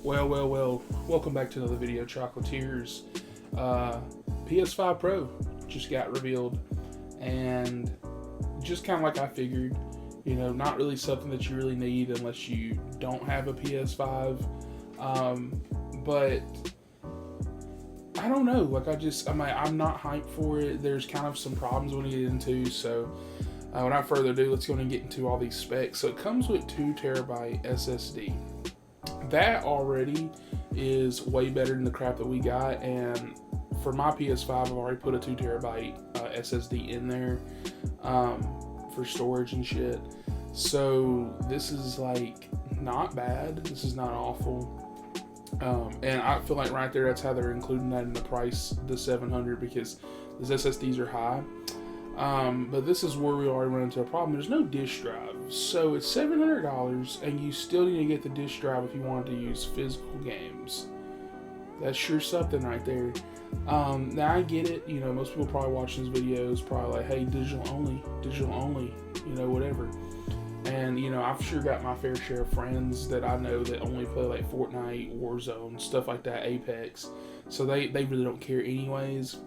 Well. Welcome back to another video, Chocolatiers. PS5 Pro just got revealed, and just kind of like I figured, not really something that you really need unless you don't have a PS5. But I don't know. I'm not hyped for it. There's kind of some problems we need to get into. So, without further ado, let's go and get into all these specs. So, it comes with 2 TB SSD. That already is way better than the crap that we got, and for my PS5, I've already put a 2 TB SSD in there for storage and shit. So this is like not bad. This is not awful. And I feel like right there, that's how they're including that in the price, the $700, because these SSDs are high. But this is where we already run into a problem. There's no disk drive. So it's $700, and you still need to get the disk drive if you want to use physical games. That's sure something right there. Now I get it. Most people probably watching these videos probably like, hey, digital only, whatever. And, I've sure got my fair share of friends that I know that only play like Fortnite, Warzone, stuff like that, Apex. So they really don't care anyways.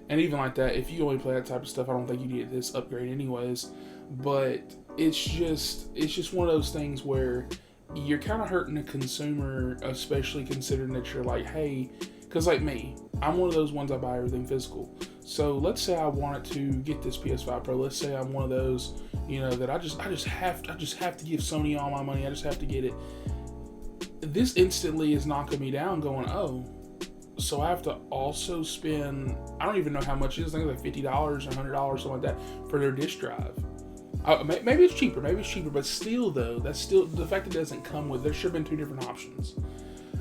And even like that, if you only play that type of stuff, I don't think you need this upgrade anyways. But it's just one of those things where you're kind of hurting the consumer, especially considering that you're like, hey, because like me, I'm one of those ones I buy everything physical. So let's say I wanted to get this PS5 Pro. Let's say I'm one of those, that I just have to give Sony all my money. I just have to get it. This instantly is knocking me down, going, oh. So I have to also spend, I don't even know how much it is. I think it's like $50 or $100, something like that, for their disk drive. Maybe it's cheaper, but still though, that's still, the fact it doesn't come with, there should have been 2 different options.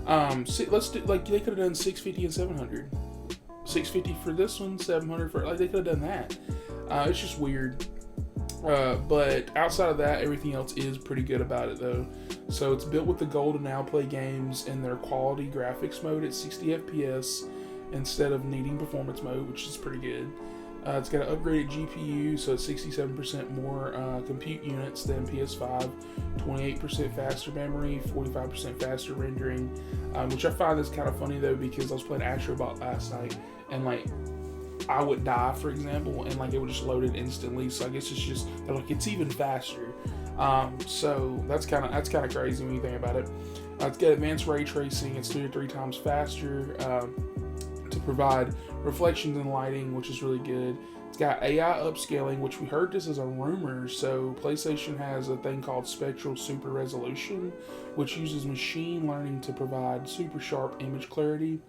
Let's do, like, they could have done $650 and $700. $650 for this one, $700 for, like, they could have done that. It's just weird. But outside of that, everything else is pretty good about it though. So it's built with the goal to now play games in their quality graphics mode at 60 FPS instead of needing performance mode, which is pretty good. It's got an upgraded GPU, so it's 67% more compute units than PS5, 28% faster memory, 45% faster rendering, which I find is kind of funny though, because I was playing Astrobot last night, and like, I would die, for example, and like it would just load it instantly. So I guess it's just like it's even faster. So that's kind of crazy when you think about it. It's got advanced ray tracing. It's 2 to 3 times faster to provide reflections and lighting, which is really good. It's got AI upscaling, which we heard this is a rumor. So PlayStation has a thing called Spectral Super Resolution, which uses machine learning to provide super sharp image clarity.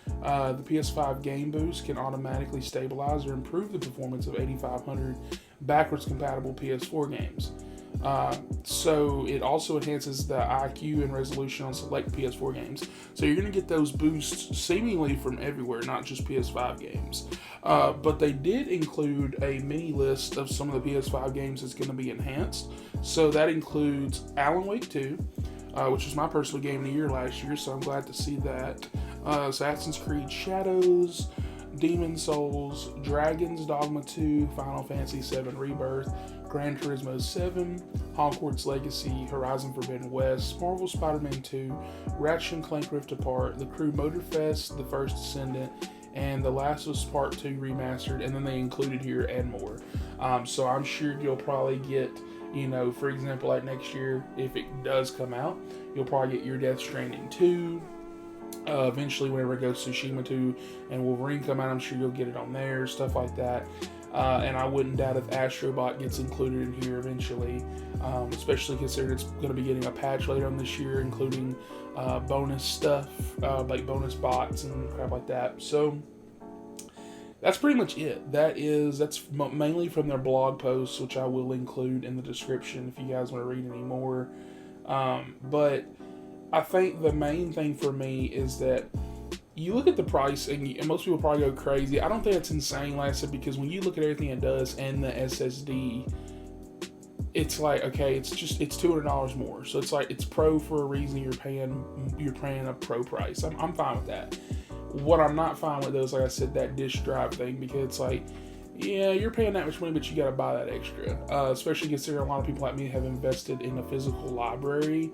The PS5 Game Boost can automatically stabilize or improve the performance of 8500 backwards compatible PS4 games. So it also enhances the IQ and resolution on select PS4 games. So you're going to get those boosts seemingly from everywhere, not just PS5 games. But they did include a mini list of some of the PS5 games that's going to be enhanced. So that includes Alan Wake 2, which was my personal game of the year last year, so I'm glad to see that. Assassin's Creed Shadows, Demon's Souls, Dragon's Dogma 2, Final Fantasy VII Rebirth, Gran Turismo 7, Hogwarts Legacy, Horizon Forbidden West, Marvel Spider-Man 2, Ratchet & Clank Rift Apart, The Crew Motorfest, The First Descendant, and The Last of Us Part 2 Remastered, and then they included here and more. So I'm sure you'll probably get, for example, like next year, if it does come out, you'll probably get your Death Stranding 2. Eventually, whenever it goes Tsushima 2 and Wolverine come out, I'm sure you'll get it on there, stuff like that. And I wouldn't doubt if Astrobot gets included in here eventually, especially considering it's going to be getting a patch later on this year, including bonus stuff, like bonus bots and crap like that. So that's pretty much it. That's mainly from their blog posts, which I will include in the description if you guys want to read any more. But I think the main thing for me is that you look at the price, and most people probably go crazy. I don't think it's insane, like I said, because when you look at everything it does and the SSD, it's like, okay, it's $200 more. So it's like, it's pro for a reason. You're paying a pro price. I'm fine with that. What I'm not fine with though is, like I said, that disk drive thing, because it's like, yeah, you're paying that much money, but you got to buy that extra. Especially considering a lot of people like me have invested in a physical library,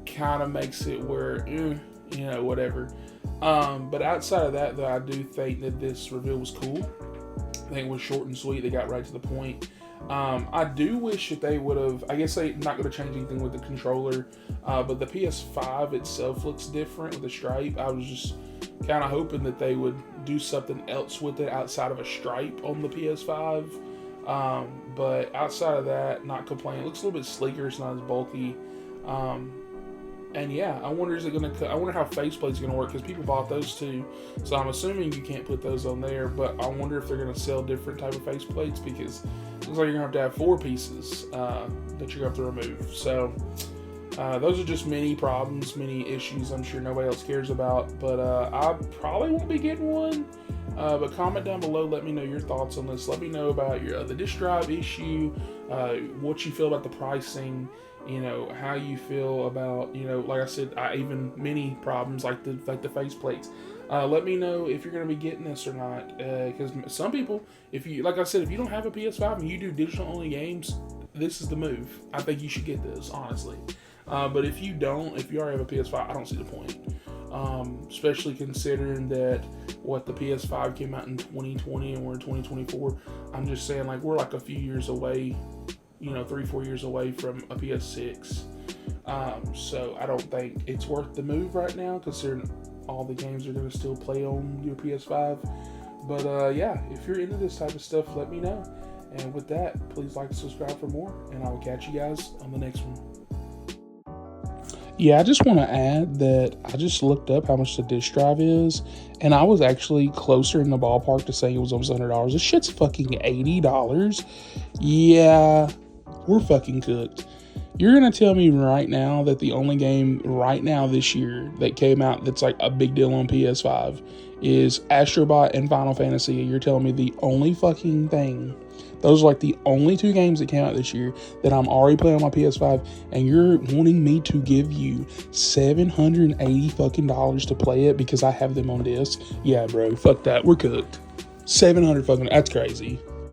kind of makes it where, whatever. But outside of that, though, I do think that this reveal was cool. I think it was short and sweet. They got right to the point. I do wish that they would have, I guess they're not going to change anything with the controller, but the PS5 itself looks different with the stripe. I was just kind of hoping that they would do something else with it outside of a stripe on the PS5. But outside of that, not complaining. It looks a little bit sleeker. It's not as bulky. And yeah, I wonder I wonder how faceplate's gonna work, because people bought those too. So I'm assuming you can't put those on there, but I wonder if they're gonna sell different type of faceplates, because it looks like you're gonna have 4 pieces that you're gonna have to remove. So those are just many problems, many issues I'm sure nobody else cares about, but I probably won't be getting one. But comment down below, let me know your thoughts on this. Let me know about your the disk drive issue, what you feel about the pricing, how you feel about, like I said, even many problems like the faceplates. Let me know if you're going to be getting this or not, because some people, like I said, if you don't have a PS5 and you do digital only games, this is the move. I think you should get this, honestly. But if you already have a PS5, I don't see the point. Especially considering that the PS5 came out in 2020 and we're in 2024. I'm just saying, like, we're like a few years away, 3-4 years away from a PS6. So I don't think it's worth the move right now, considering all the games are going to still play on your PS5. But yeah, if you're into this type of stuff, let me know. And with that, please like and subscribe for more, and I will catch you guys on the next one. Yeah, I just want to add that I just looked up how much the disk drive is, and I was actually closer in the ballpark to saying it was almost $100. This shit's fucking $80. Yeah, we're fucking cooked. You're going to tell me right now that the only game right now this year that came out that's like a big deal on PS5 is Astrobot and Final Fantasy. You're telling me the only fucking thing, those are like the only 2 games that came out this year that I'm already playing on my PS5, and you're wanting me to give you $780 fucking dollars to play it because I have them on disc? Yeah, bro, fuck that. We're cooked. $700 fucking, that's crazy.